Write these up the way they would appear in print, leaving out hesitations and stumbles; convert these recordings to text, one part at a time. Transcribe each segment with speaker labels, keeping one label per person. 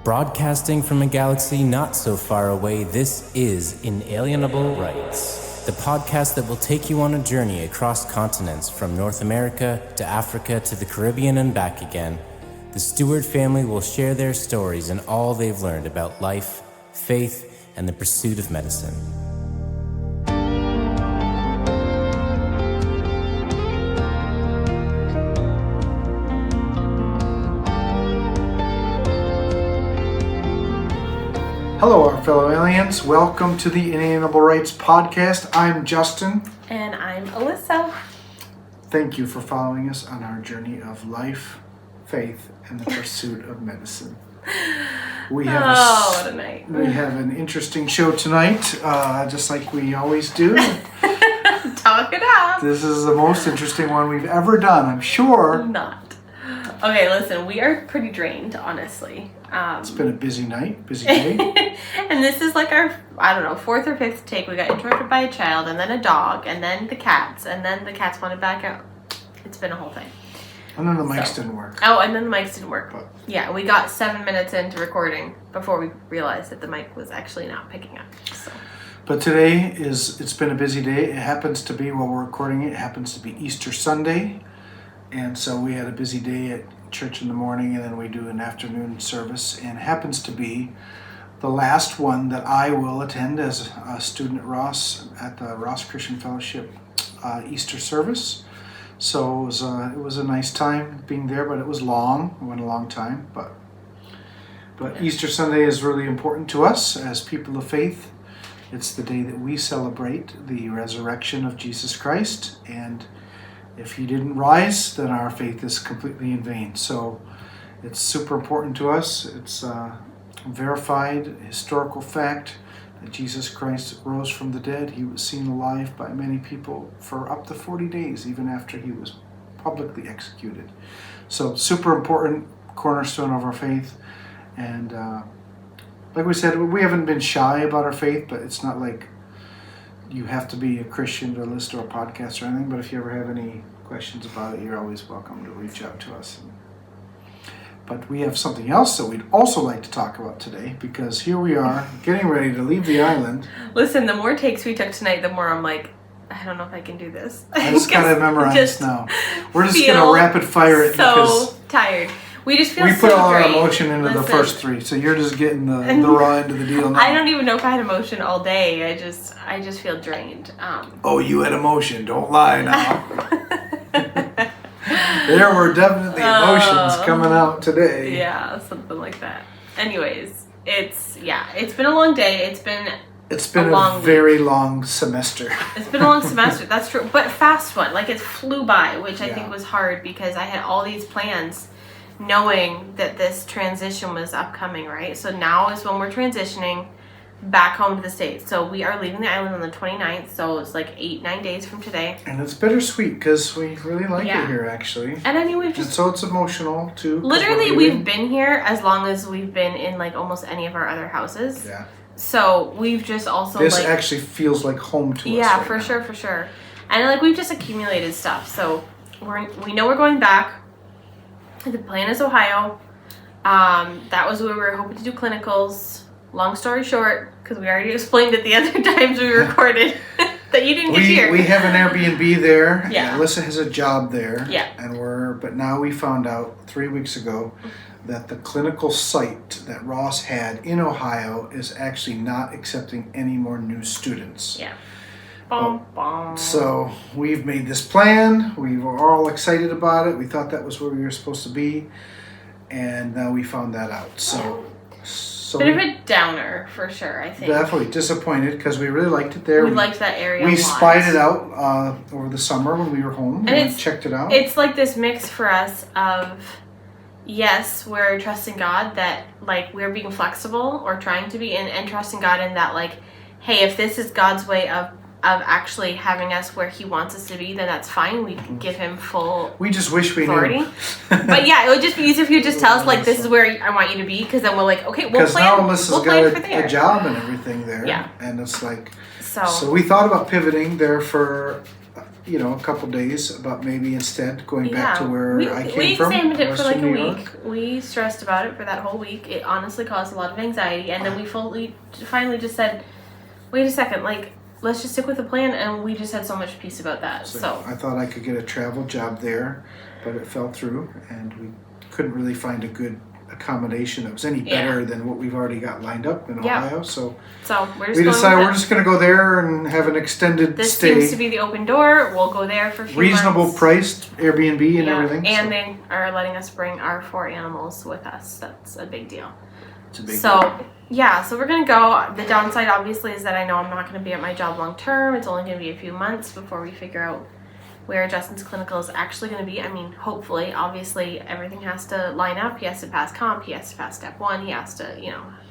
Speaker 1: Broadcasting from a galaxy not so far away, this is Inalienable Rights, the podcast that will take you on a journey across continents from North America to Africa to the Caribbean and back again. The Stewart family will share their stories and all they've learned about life, faith, and the pursuit of medicine.
Speaker 2: Hello, our fellow aliens. Welcome to the Inalienable Rights podcast. I'm Justin.
Speaker 3: And I'm Alyssa.
Speaker 2: Thank you for following us on our journey of life, faith, and the pursuit of medicine.
Speaker 3: What a night.
Speaker 2: We have an interesting show tonight, just like we always do.
Speaker 3: Talk it up.
Speaker 2: This is the most interesting one we've ever done, I'm sure.
Speaker 3: Not. Okay, listen, we are pretty drained, honestly.
Speaker 2: It's been a busy night, busy day.
Speaker 3: And this is like our, fourth or fifth take. We got interrupted by a child, and then a dog, and then the cats, and then the cats wanted back out. It's been a whole thing.
Speaker 2: And then the mics didn't work.
Speaker 3: Oh, and then the mics didn't work. Yeah, we got 7 minutes into recording before we realized that the mic was actually not picking up. So.
Speaker 2: But today it's been a busy day. It happens to be, while we're recording it happens to be Easter Sunday. And so we had a busy day at church in the morning, and then we do an afternoon service, and it happens to be the last one that I will attend as a student at Ross, at the Ross Christian Fellowship Easter service. So it was a nice time being there, but it was long. It went a long time, but Easter Sunday is really important to us as people of faith. It's the day that we celebrate the resurrection of Jesus Christ, and if he didn't rise, then our faith is completely in vain. So it's super important to us. It's a verified historical fact that Jesus Christ rose from the dead. He was seen alive by many people for up to 40 days, even after he was publicly executed. So super important cornerstone of our faith. And like we said, we haven't been shy about our faith, but it's not like you have to be a Christian to listen to our podcast or anything, but if you ever have any questions about it, you're always welcome to reach out to us. But we have something else that we'd also like to talk about today, because here we are getting ready to leave the island.
Speaker 3: Listen, the more takes we took tonight, the more I'm like, I don't know if I can do this.
Speaker 2: I just got to memorize now. We're just going to rapid fire it because
Speaker 3: tired. We just feel
Speaker 2: we
Speaker 3: so
Speaker 2: put all
Speaker 3: great.
Speaker 2: our emotion into the first three, so you're just getting the raw end of the deal now.
Speaker 3: I don't even know if I had emotion all day. I just feel drained.
Speaker 2: Oh, you had emotion. Don't lie now. There were definitely emotions coming out today.
Speaker 3: Yeah, something like that. Anyways, it's been a long day. It's been a
Speaker 2: very long semester.
Speaker 3: It's been a long semester, that's true. But fast one. Like, it flew by, which I think was hard because I had all these plans knowing that this transition was upcoming, right? So now is when we're transitioning back home to the States. So we are leaving the island on the 29th, so it's like 8-9 days from today.
Speaker 2: And it's bittersweet because we really like it here, actually.
Speaker 3: And I mean, we've just...
Speaker 2: And so it's emotional, too.
Speaker 3: Literally, we've been here as long as we've been in, like, almost any of our other houses.
Speaker 2: Yeah.
Speaker 3: So we've just also,
Speaker 2: This actually feels like home to us.
Speaker 3: Yeah, for sure. And, like, we've just accumulated stuff. So we know we're going back. The plan is Ohio. That was where we were hoping to do clinicals. Long story short, because we already explained it the other times we recorded that you didn't get here.
Speaker 2: We have an Airbnb there.
Speaker 3: Yeah.
Speaker 2: And Alyssa has a job there.
Speaker 3: Yeah.
Speaker 2: But now we found out 3 weeks ago that the clinical site that Ross had in Ohio is actually not accepting any more new students.
Speaker 3: Yeah.
Speaker 2: So we've made this plan. We were all excited about it. We thought that was where we were supposed to be, and now we found that out. So
Speaker 3: bit of a downer for sure, I think.
Speaker 2: Definitely disappointed because we really liked it there.
Speaker 3: We liked that area.
Speaker 2: We spied it out over the summer when we were home and checked it out.
Speaker 3: It's like this mix for us of, yes, we're trusting God that, like, we're being flexible or trying to be, and trusting God in that, like, hey, if this is God's way of actually having us where he wants us to be, then that's fine. We can give him full
Speaker 2: We just wish we
Speaker 3: authority.
Speaker 2: knew.
Speaker 3: But yeah, it would just be easier if you just tell us, like, this is where I want you to be, because then we're like, okay, we'll plan.
Speaker 2: Because now Alyssa's got a job and everything there.
Speaker 3: Yeah.
Speaker 2: And it's like,
Speaker 3: so
Speaker 2: we thought about pivoting there for a couple days about maybe instead going back to where I came
Speaker 3: we
Speaker 2: from.
Speaker 3: examined it for like a
Speaker 2: New
Speaker 3: week.
Speaker 2: York.
Speaker 3: We stressed about it for that whole week. It honestly caused a lot of anxiety, and then we finally just said, wait a second, like, let's just stick with the plan, and we just had so much peace about that. So
Speaker 2: I thought I could get a travel job there, but it fell through, and we couldn't really find a good accommodation that was any better than what we've already got lined up in Ohio. So
Speaker 3: we decided
Speaker 2: we're just going to go there and have an extended stay.
Speaker 3: This seems to be the open door. We'll go there for a few
Speaker 2: reasonable
Speaker 3: months.
Speaker 2: priced Airbnb and everything.
Speaker 3: And they are letting us bring our 4 animals with us. That's a big deal.
Speaker 2: It's a big deal.
Speaker 3: So we're going to go. The downside, obviously, is that I know I'm not going to be at my job long term. It's only going to be a few months before we figure out where Justin's clinical is actually going to be. I mean, hopefully, obviously, everything has to line up. He has to pass comp. He has to pass step 1. He has to,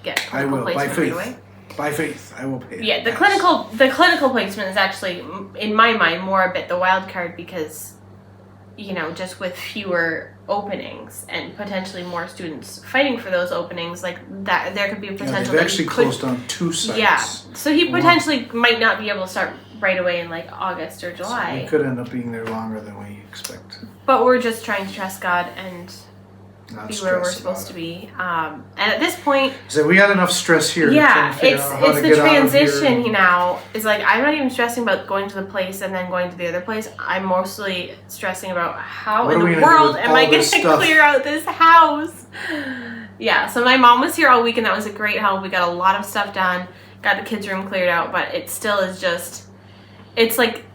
Speaker 3: get clinical placement right away.
Speaker 2: By faith, I will pay.
Speaker 3: Yeah, the clinical placement is actually, in my mind, more a bit the wild card because, just with fewer openings and potentially more students fighting for those openings, like that, there could be a potential.
Speaker 2: They've actually closed down 2 sites.
Speaker 3: Yeah, so he potentially might not be able to start right away in like August or July.
Speaker 2: So we could end up being there longer than we expect.
Speaker 3: But we're just trying to trust God and
Speaker 2: Not
Speaker 3: be where we're supposed to be. And at this point,
Speaker 2: so we had enough stress here.
Speaker 3: Yeah, it's the transition now. It's like I'm not even stressing about going to the place and then going to the other place. I'm mostly stressing about how in the world am I going to clear out this house. Yeah, so my mom was here all week and that was a great help. We got a lot of stuff done, got the kids' room cleared out, but it still is just, it's like,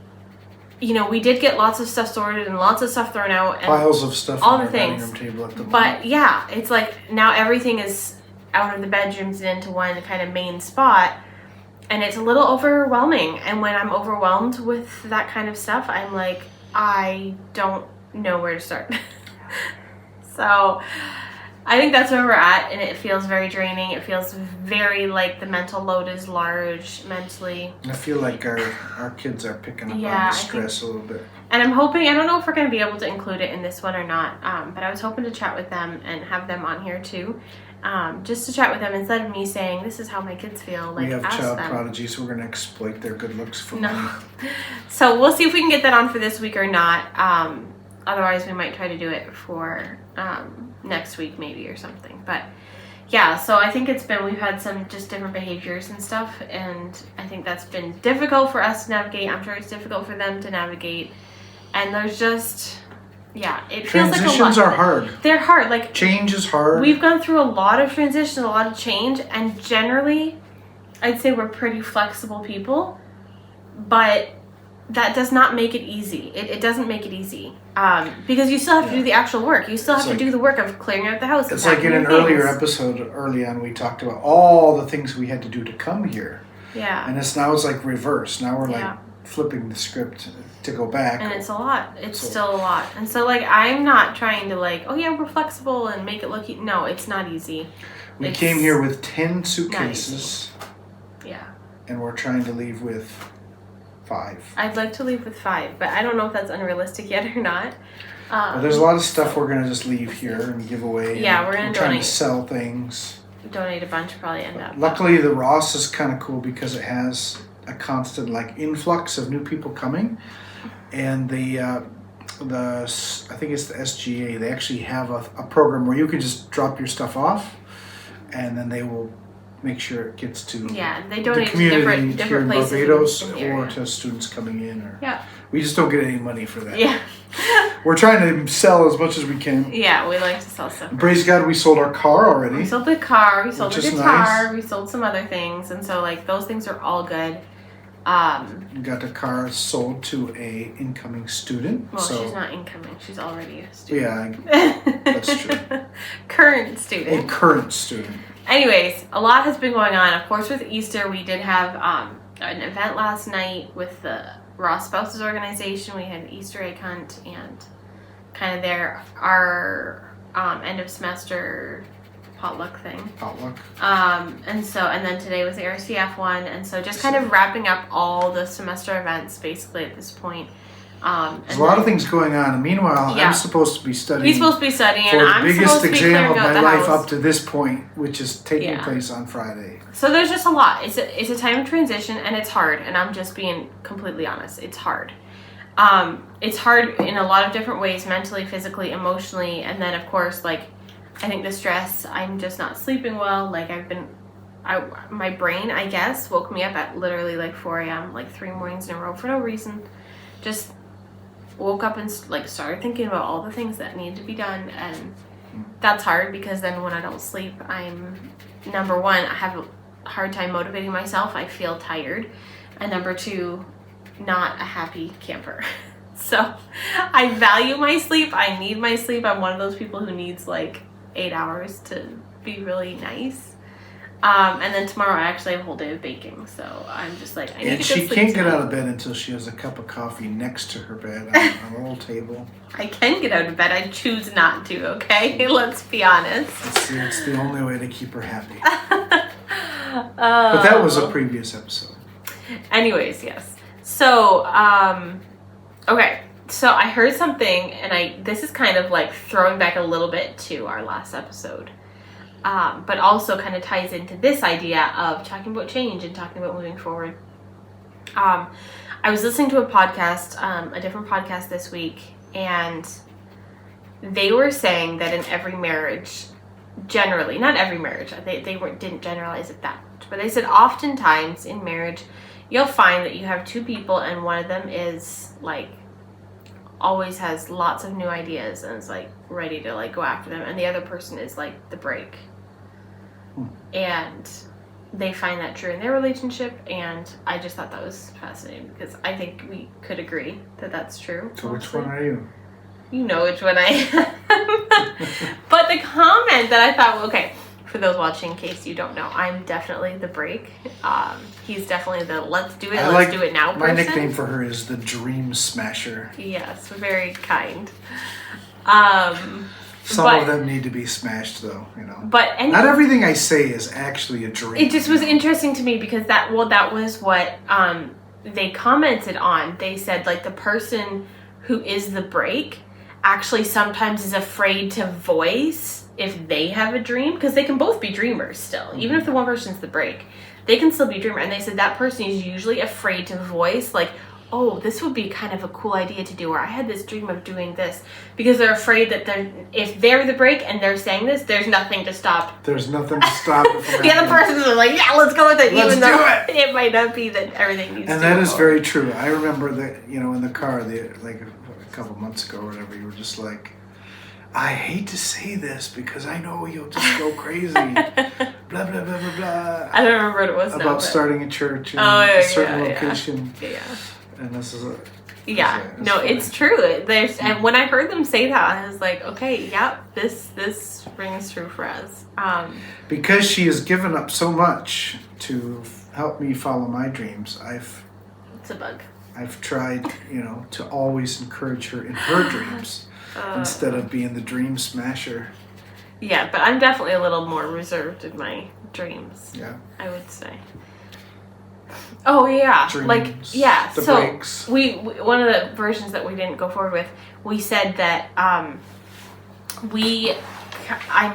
Speaker 3: we did get lots of stuff sorted and lots of stuff thrown out. And
Speaker 2: piles of stuff
Speaker 3: all
Speaker 2: on
Speaker 3: the
Speaker 2: our
Speaker 3: things.
Speaker 2: dining room table at the moment.
Speaker 3: But yeah, it's like now everything is out of the bedrooms and into one kind of main spot. And it's a little overwhelming. And when I'm overwhelmed with that kind of stuff, I'm like, I don't know where to start. So I think that's where we're at, and it feels very draining. It feels very like the mental load is large mentally.
Speaker 2: I feel like our kids are picking up on the stress a little bit.
Speaker 3: And I'm hoping, I don't know if we're going to be able to include it in this one or not, but I was hoping to chat with them and have them on here too. Just to chat with them instead of me saying, this is how my kids feel. Like,
Speaker 2: we have
Speaker 3: ask
Speaker 2: child
Speaker 3: them.
Speaker 2: prodigies, so we're going to exploit their good looks for money.
Speaker 3: So we'll see if we can get that on for this week or not. Otherwise, we might try to do it for next week maybe or something. But yeah, so I think we've had some just different behaviors and stuff, and I think that's been difficult for us to navigate. I'm sure it's difficult for them to navigate. And there's just, it feels like a lot.
Speaker 2: Transitions are hard.
Speaker 3: They're hard. Like,
Speaker 2: change is hard.
Speaker 3: We've gone through a lot of transition, a lot of change, and generally, I'd say we're pretty flexible people, but that does not make it easy. It doesn't make it easy. Because you still have to do the actual work. You still have to do the work of clearing out the house.
Speaker 2: It's like in an earlier episode, early on, we talked about all the things we had to do to come here.
Speaker 3: Yeah.
Speaker 2: And it's like reverse. Now we're like flipping the script to go back.
Speaker 3: And it's a lot. It's still a lot. And so like I'm not trying to like, oh yeah, we're flexible and make it look no, it's not easy.
Speaker 2: We came here with 10 suitcases.
Speaker 3: Yeah.
Speaker 2: And we're trying to leave with 5.
Speaker 3: I'd like to leave with 5, but I don't know if that's unrealistic yet or not.
Speaker 2: Well, there's a lot of stuff we're going to just leave here and give away.
Speaker 3: Yeah, we're going to
Speaker 2: trying to sell things.
Speaker 3: Donate a bunch, probably end up.
Speaker 2: Luckily, the Ross is kind of cool because it has a constant like influx of new people coming, and the I think it's the SGA. They actually have a program where you can just drop your stuff off, and then they will make sure it gets to
Speaker 3: they donate
Speaker 2: the community
Speaker 3: to different places
Speaker 2: Barbados
Speaker 3: in
Speaker 2: or to students coming in. Or
Speaker 3: yeah,
Speaker 2: we just don't get any money for that.
Speaker 3: Yeah,
Speaker 2: we're trying to sell as much as we can.
Speaker 3: Yeah, we like to sell stuff.
Speaker 2: Praise God, we sold our car already.
Speaker 3: We sold the car. We sold the guitar.
Speaker 2: Nice.
Speaker 3: We sold some other things, and so like those things are all good.
Speaker 2: We got the car sold to a incoming student.
Speaker 3: Well,
Speaker 2: so,
Speaker 3: she's not incoming. She's already a student.
Speaker 2: Yeah, that's true.
Speaker 3: Current student.
Speaker 2: A current student.
Speaker 3: Anyways, a lot has been going on. Of course, with Easter, we did have an event last night with the Ross Spouses Organization. We had an Easter egg hunt and kind of our end of semester potluck thing. And then today was the RCF one, and so just kind of wrapping up all the semester events basically at this point.
Speaker 2: There's a lot of things going on, and meanwhile, I'm supposed to be studying.
Speaker 3: He's supposed to be studying,
Speaker 2: for
Speaker 3: and
Speaker 2: the
Speaker 3: I'm
Speaker 2: biggest
Speaker 3: supposed to be
Speaker 2: exam of
Speaker 3: clearing
Speaker 2: my
Speaker 3: out the
Speaker 2: life
Speaker 3: house.
Speaker 2: up to this point, which is taking place on Friday.
Speaker 3: So there's just a lot. It's a time of transition, and it's hard. And I'm just being completely honest. It's hard. It's hard in a lot of different ways, mentally, physically, emotionally, and then of course, like, I think the stress, I'm just not sleeping well. Like, my brain, I guess, woke me up at literally like 4 a.m. like 3 mornings in a row for no reason. Just woke up and like started thinking about all the things that need to be done, and that's hard because then when I don't sleep, I'm, number one, I have a hard time motivating myself. I feel tired, and number two, not a happy camper. So I value my sleep. I need my sleep. I'm one of those people who needs like 8 hours to be really nice. And then tomorrow I actually have a whole day of baking, so I'm just like, I need to go sleep.
Speaker 2: And she can't get out of bed until she has a cup of coffee next to her bed on a little table.
Speaker 3: I can get out of bed. I choose not to, okay? Let's be honest.
Speaker 2: It's the only way to keep her happy. But that was a previous episode.
Speaker 3: Anyways, yes. So, okay. So I heard something, and this is kind of like throwing back a little bit to our last episode. But also kind of ties into this idea of talking about change and talking about moving forward. I was listening to a podcast, a different podcast this week, and they were saying that in every marriage, generally, not every marriage, they didn't generalize it that much, but they said oftentimes in marriage, you'll find that you have two people and one of them is like, always has lots of new ideas and is like ready to like go after them, and the other person is like the break. And they find that true in their relationship, and I just thought that was fascinating because I think we could agree that that's true.
Speaker 2: So which one are you?
Speaker 3: You know which one I am. But the comment that I thought, okay, for those watching, in case you don't know, I'm definitely the break. He's definitely the let's do it, let's do it now person.
Speaker 2: My nickname for her is the Dream Smasher.
Speaker 3: Yes, very kind.
Speaker 2: Some of them need to be smashed, though, you know.
Speaker 3: But
Speaker 2: not everything I say is actually a dream.
Speaker 3: It just was interesting to me because that was what they commented on. They said, like, the person who is the break actually sometimes is afraid to voice if they have a dream, because they can both be dreamers still. Mm-hmm. Even if the one person's the break, they can still be a dreamer. And they said that person is usually afraid to voice, like, oh, this would be kind of a cool idea to do, or I had this dream of doing this, because they're afraid that if they're the break and they're saying this, there's nothing to stop.
Speaker 2: There's nothing to stop it from
Speaker 3: the other person's like, yeah, let's go with it,
Speaker 2: let's
Speaker 3: even though it might not be that everything needs to.
Speaker 2: And that is very true. I remember that, you know, in the car, like a couple months ago or whatever, you were just like, I hate to say this because I know you'll just go crazy. Blah, blah, blah, blah, blah.
Speaker 3: I don't remember what it was.
Speaker 2: About starting a church in a certain location.
Speaker 3: Yeah.
Speaker 2: And this is
Speaker 3: it's true. And when I heard them say that, I was like, okay, this rings true for us.
Speaker 2: Because she has given up so much to help me follow my dreams,
Speaker 3: it's a bug.
Speaker 2: I've tried, you know, to always encourage her in her dreams instead of being the dream smasher.
Speaker 3: Yeah, but I'm definitely a little more reserved in my dreams.
Speaker 2: Yeah,
Speaker 3: I would say. Oh yeah,
Speaker 2: dreams,
Speaker 3: so
Speaker 2: breaks.
Speaker 3: we one of the versions that we didn't go forward with, we said that I'm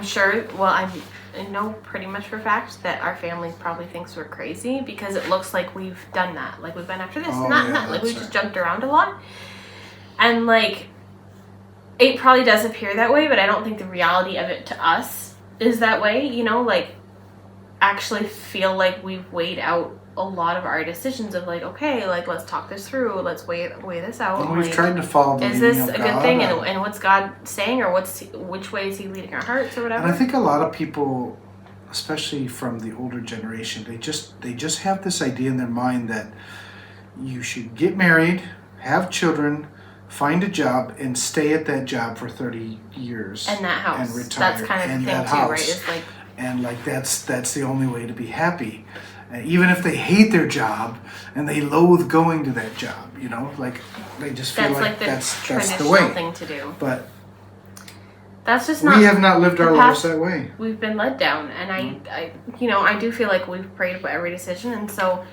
Speaker 3: sure, well, I know pretty much for a fact that our family probably thinks we're crazy because it looks like we've done that, like we've been after this, like we've just jumped around a lot, and like it probably does appear that way, but I don't think the reality of it to us is that way. You know, like actually feel like we've weighed out a lot of our decisions of like, okay, like let's talk this through, let's weigh this out.
Speaker 2: And we've
Speaker 3: like,
Speaker 2: tried to follow the
Speaker 3: is
Speaker 2: leading
Speaker 3: this
Speaker 2: of
Speaker 3: a
Speaker 2: God,
Speaker 3: good thing, and what's God saying, or which way is He leading our hearts, or whatever.
Speaker 2: And I think a lot of people, especially from the older generation, they just have this idea in their mind that you should get married, have children, find a job, and stay at that job for 30 years
Speaker 3: and that house,
Speaker 2: and retire.
Speaker 3: That's kind of the thing too, right? Is like,
Speaker 2: and like that's the only way to be happy. Even if they hate their job and they loathe going to that job, you know, like they just feel like that's the way.
Speaker 3: Thing to do.
Speaker 2: But
Speaker 3: that's just not.
Speaker 2: We have not lived our lives that way.
Speaker 3: We've been led down, and I do feel like we've prayed about every decision, and so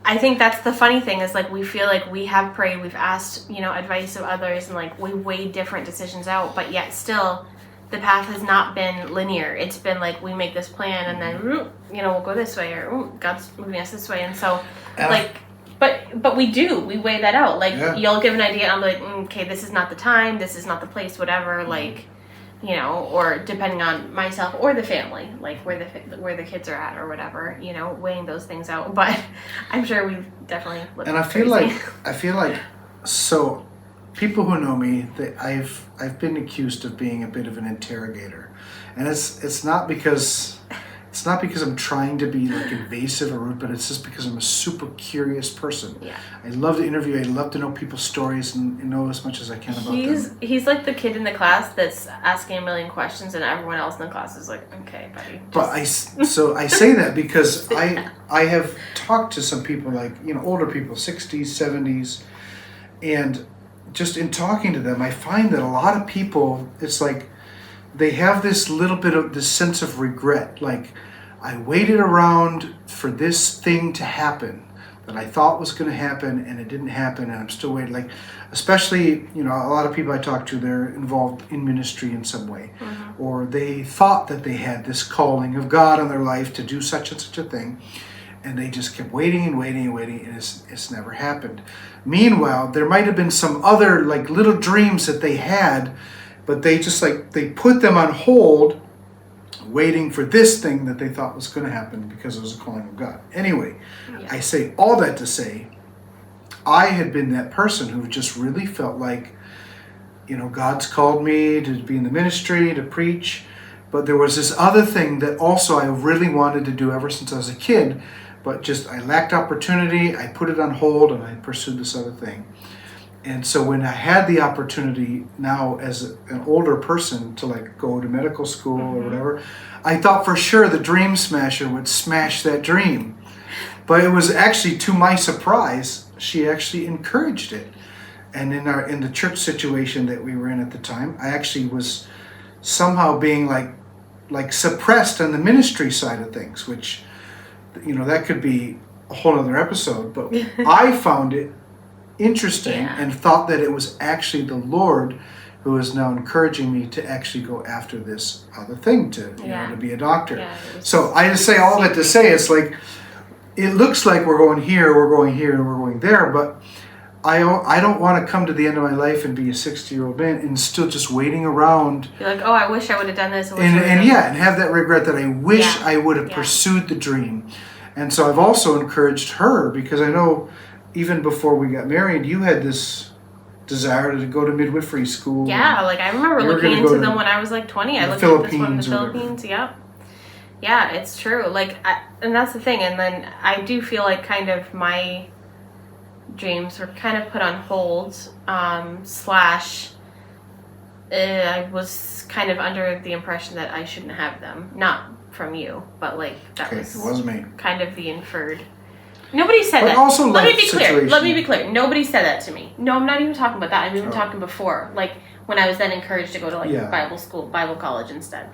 Speaker 3: I think that's the funny thing is like we feel like we have prayed, we've asked, you know, advice of others, and like we weighed different decisions out, but yet still the path has not been linear. It's been like we make this plan and then, you know, we'll go this way, or God's moving us this way. And so, but but we weigh that out. Like,
Speaker 2: Yeah.
Speaker 3: you'll give an idea, I'm like, okay, this is not the time, this is not the place, whatever, like, you know, or depending on myself or the family, like where the kids are at or whatever, you know, weighing those things out. But I'm sure we've definitely looked
Speaker 2: And I feel like, so people who know me, that I've been accused of being a bit of an interrogator, and it's not because I'm trying to be like invasive or rude, but it's just because I'm a super curious person.
Speaker 3: Yeah.
Speaker 2: I love to interview. I love to know people's stories and know as much as I can about them.
Speaker 3: He's like the kid in the class that's asking a million questions, and everyone else in the class is like, okay, buddy.
Speaker 2: But I say that because I have talked to some people, like, you know, older people, 60s, 70s, and just in talking to them, I find that a lot of people, it's like they have this little bit of this sense of regret. Like, I waited around for this thing to happen that I thought was going to happen, and it didn't happen, and I'm still waiting. Like, especially, you know, a lot of people I talk to, they're involved in ministry in some way, or they thought that they had this calling of God on their life to do such and such a thing, and they just kept waiting and waiting and waiting, and it's never happened. Meanwhile, there might have been some other like little dreams that they had, but they just they put them on hold, waiting for this thing that they thought was going to happen because it was a calling of God. Anyway,
Speaker 3: Yeah.
Speaker 2: I say all that to say, I had been that person who just really felt like, you know, God's called me to be in the ministry, to preach, but there was this other thing that also I really wanted to do ever since I was a kid, but just I lacked opportunity, I put it on hold, and I pursued this other thing. And so when I had the opportunity now as an older person to like go to medical school or whatever, I thought for sure the dream smasher would smash that dream. But it was actually, to my surprise, she actually encouraged it. And in the church situation that we were in at the time, I actually was somehow being like suppressed on the ministry side of things, which, you know, that could be a whole other episode. But I found it interesting and thought that it was actually the Lord who is now encouraging me to actually go after this other thing, to you know, to be a doctor. So I just say all that to say, it's like, it looks like we're going here, and we're going there, but I don't want to come to the end of my life and be a 60-year-old man and still just waiting around.
Speaker 3: You're like, oh, I wish I would have done this.
Speaker 2: And have that regret that I wish I would have pursued the dream. And so I've also encouraged her, because I know even before we got married, you had this desire to go to midwifery school.
Speaker 3: Yeah, like I remember looking into them when I was like 20. I looked at this one in the Philippines. Yep. Yeah, it's true. Like, and that's the thing. And then I do feel like kind of my dreams were kind of put on hold. I was kind of under the impression that I shouldn't have them. Not from you, but like that
Speaker 2: it was me.
Speaker 3: Kind of the inferred. Nobody said that.
Speaker 2: Also,
Speaker 3: let me be clear. Nobody said that to me. No, I'm not even talking about that. I'm even talking before, like when I was then encouraged to go to like Bible school, Bible college instead.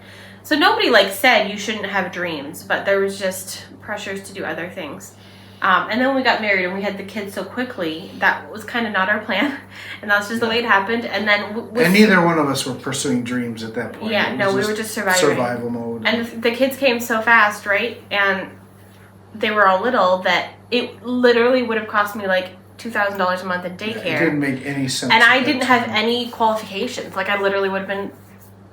Speaker 3: So nobody like said you shouldn't have dreams, but there was just pressures to do other things. And then when we got married and we had the kids so quickly, that was kind of not our plan, and that's just the way it happened. And then
Speaker 2: and neither one of us were pursuing dreams at that point.
Speaker 3: Yeah, no, we were just surviving.
Speaker 2: Survival mode.
Speaker 3: And the kids came so fast, right? And they were all little that it literally would have cost me like $2,000 a month in daycare.
Speaker 2: It didn't make any sense.
Speaker 3: And I didn't have any qualifications. Like I literally would have been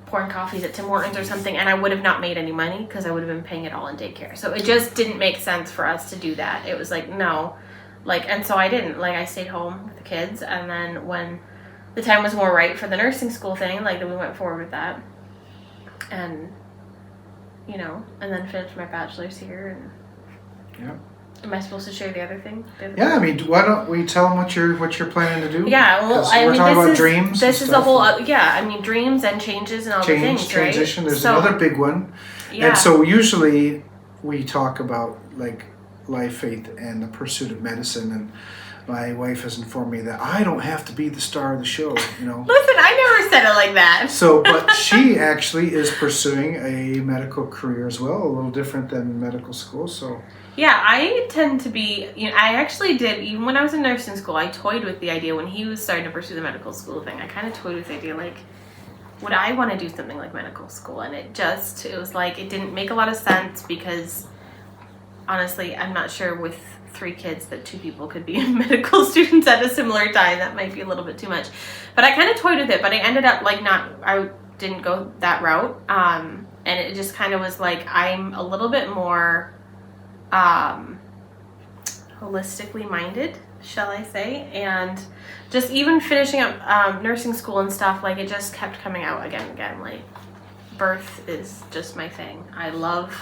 Speaker 3: pouring coffees at Tim Hortons or something, and I would have not made any money because I would have been paying it all in daycare. So it just didn't make sense for us to do that. It was like, no. Like, and so I didn't. Like, I stayed home with the kids, and then when the time was more right for the nursing school thing, like, then we went forward with that. And, you know, and then finished my bachelor's here. And
Speaker 2: yeah.
Speaker 3: Am I supposed to share the other thing?
Speaker 2: I mean, why don't we tell them what you're planning to do?
Speaker 3: Yeah, well,
Speaker 2: we're talking about dreams.
Speaker 3: This is a whole, I mean, dreams and changes and all the things,
Speaker 2: transition.
Speaker 3: Right?
Speaker 2: There's another big one.
Speaker 3: Yeah.
Speaker 2: And so usually we talk about like life, faith, and the pursuit of medicine. And my wife has informed me that I don't have to be the star of the show, you know.
Speaker 3: Listen, I never said it like that.
Speaker 2: So, but she actually is pursuing a medical career as well, a little different than medical school, so.
Speaker 3: Yeah, I tend to be, I actually did, even when I was in nursing school, I toyed with the idea when he was starting to pursue the medical school thing. I kind of toyed with the idea, like, would I want to do something like medical school? And it was like, it didn't make a lot of sense because honestly, I'm not sure with 3 kids that 2 people could be medical students at a similar time. That might be a little bit too much. But I kind of toyed with it, but I ended up like I didn't go that route. And it just kind of was like, I'm a little bit more holistically minded, shall I say, and just even finishing up nursing school and stuff, like it just kept coming out again and again. Like birth is just my thing. I love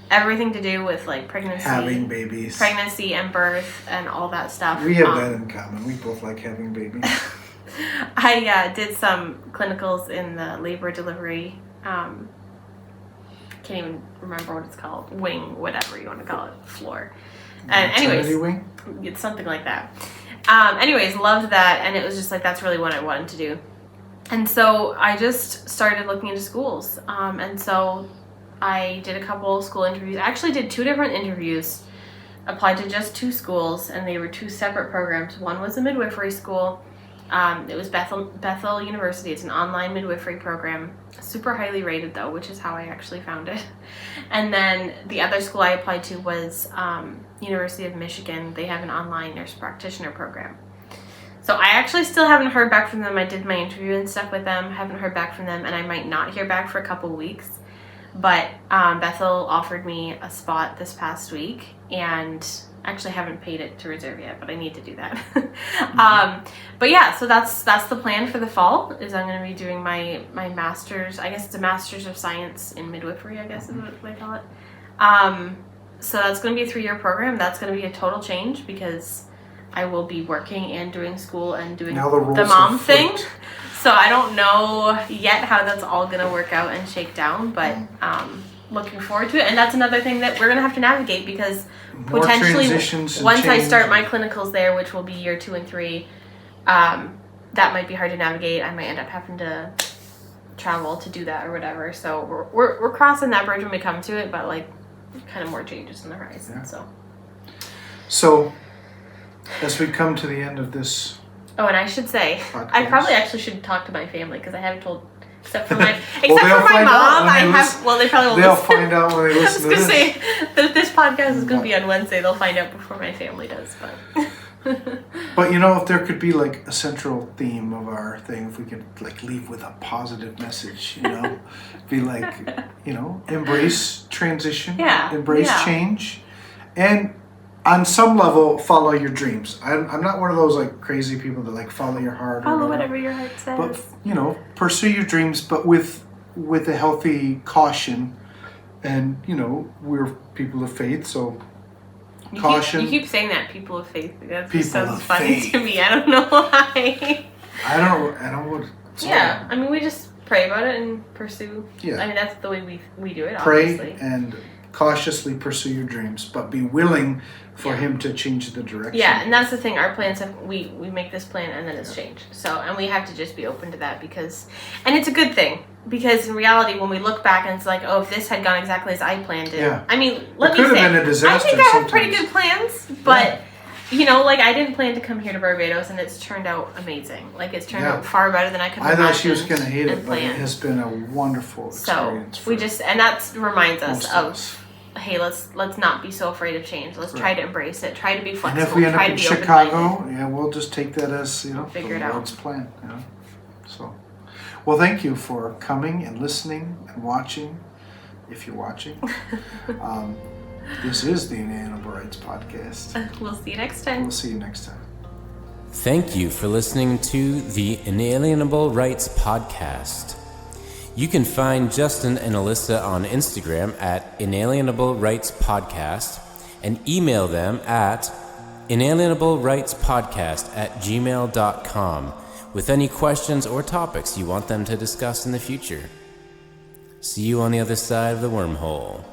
Speaker 3: everything to do with like pregnancy,
Speaker 2: having babies,
Speaker 3: pregnancy and birth and all that stuff.
Speaker 2: We have that in common. We both like having babies.
Speaker 3: I did some clinicals in the labor delivery. Can't even remember what it's called. Wing, whatever you want to call it, floor. And anyways,
Speaker 2: wing?
Speaker 3: It's something like that. Anyways, loved that, and it was just like that's really what I wanted to do. And so I just started looking into schools. And so I did a couple school interviews. I actually did 2 different interviews. Applied to just 2 schools, and they were 2 separate programs. One was a midwifery school. It was Bethel University. It's an online midwifery program. Super highly rated though, which is how I actually found it. And then the other school I applied to was University of Michigan. They have an online nurse practitioner program. So I actually still haven't heard back from them. I did my interview and stuff with them. Haven't heard back from them, and I might not hear back for a couple weeks. But Bethel offered me a spot this past week, and actually haven't paid it to reserve yet, but I need to do that. But yeah, so that's the plan for the fall, is I'm going to be doing my master's. I guess it's a master's of science in midwifery, I guess is what they call it. So that's going to be a 3-year program. That's going to be a total change because I will be working and doing school and doing the mom thing. So I don't know yet how that's all going to work out and shake down, but looking forward to it. And that's another thing that we're going to have to navigate because
Speaker 2: more
Speaker 3: potentially once I start my
Speaker 2: and
Speaker 3: clinicals there, which will be year 2 and 3, that might be hard to navigate. I might end up having to travel to do that or whatever. So we're crossing that bridge when we come to it, but like kind of more changes on the horizon.
Speaker 2: Yeah.
Speaker 3: So
Speaker 2: as we come to the end of this,
Speaker 3: oh, and I should say,
Speaker 2: podcast.
Speaker 3: I probably actually should talk to my family because I haven't told, except for my mom.
Speaker 2: They probably
Speaker 3: will
Speaker 2: they'll
Speaker 3: listen.
Speaker 2: find out when they listen to this.
Speaker 3: I was going to say that this podcast is going to be on Wednesday. They'll find out before my family does.
Speaker 2: But you know, if there could be like a central theme of our thing, if we could like leave with a positive message, you know, be like, you know, embrace transition, embrace change, and on some level follow your dreams. I'm not one of those like crazy people that like follow your heart.
Speaker 3: Follow whatever your heart says.
Speaker 2: But you know, pursue your dreams, but with a healthy caution, and you know, we're people of faith, so. Caution.
Speaker 3: You keep saying that, people of faith. That
Speaker 2: people
Speaker 3: just sounds
Speaker 2: of
Speaker 3: funny
Speaker 2: faith.
Speaker 3: to me. I don't know why.
Speaker 2: I don't know.
Speaker 3: Yeah, I mean, we just pray about it and pursue.
Speaker 2: Yeah.
Speaker 3: I mean, that's the way we do it,
Speaker 2: Pray
Speaker 3: obviously.
Speaker 2: and cautiously pursue your dreams, but be willing for him to change the direction.
Speaker 3: Yeah, and that's the thing. Our plans have we make this plan and then it's changed. So, and we have to just be open to that because, and it's a good thing because in reality, when we look back and it's like, oh, if this had gone exactly as I planned it.
Speaker 2: Yeah.
Speaker 3: I mean, let me
Speaker 2: could have
Speaker 3: say,
Speaker 2: been a disaster
Speaker 3: I think I have pretty
Speaker 2: sometimes.
Speaker 3: good plans, but. You know, like I didn't plan to come here to Barbados, and it's turned out amazing. Like it's turned out far better than I could have
Speaker 2: I
Speaker 3: imagined.
Speaker 2: thought she was going to hate it, but it
Speaker 3: planned.
Speaker 2: has been a wonderful experience.
Speaker 3: So we just, and that reminds us
Speaker 2: of
Speaker 3: of, hey, let's not be so afraid of change. Let's try to embrace it. Try to be flexible.
Speaker 2: And if we end
Speaker 3: try
Speaker 2: up
Speaker 3: to
Speaker 2: in
Speaker 3: be
Speaker 2: Chicago,
Speaker 3: open-minded.
Speaker 2: we'll just take that as
Speaker 3: Figure
Speaker 2: the
Speaker 3: it out.
Speaker 2: Lord's plan. You know? So, well, thank you for coming and listening and watching. If you're watching. This is the Inalienable Rights podcast.
Speaker 3: We'll see you next time.
Speaker 2: We'll see you next time.
Speaker 1: Thank you for listening to the Inalienable Rights podcast. You can find Justin and Alyssa on Instagram at Inalienable Rights Podcast and email them at inalienablerightspodcast@gmail.com with any questions or topics you want them to discuss in the future. See you on the other side of the wormhole.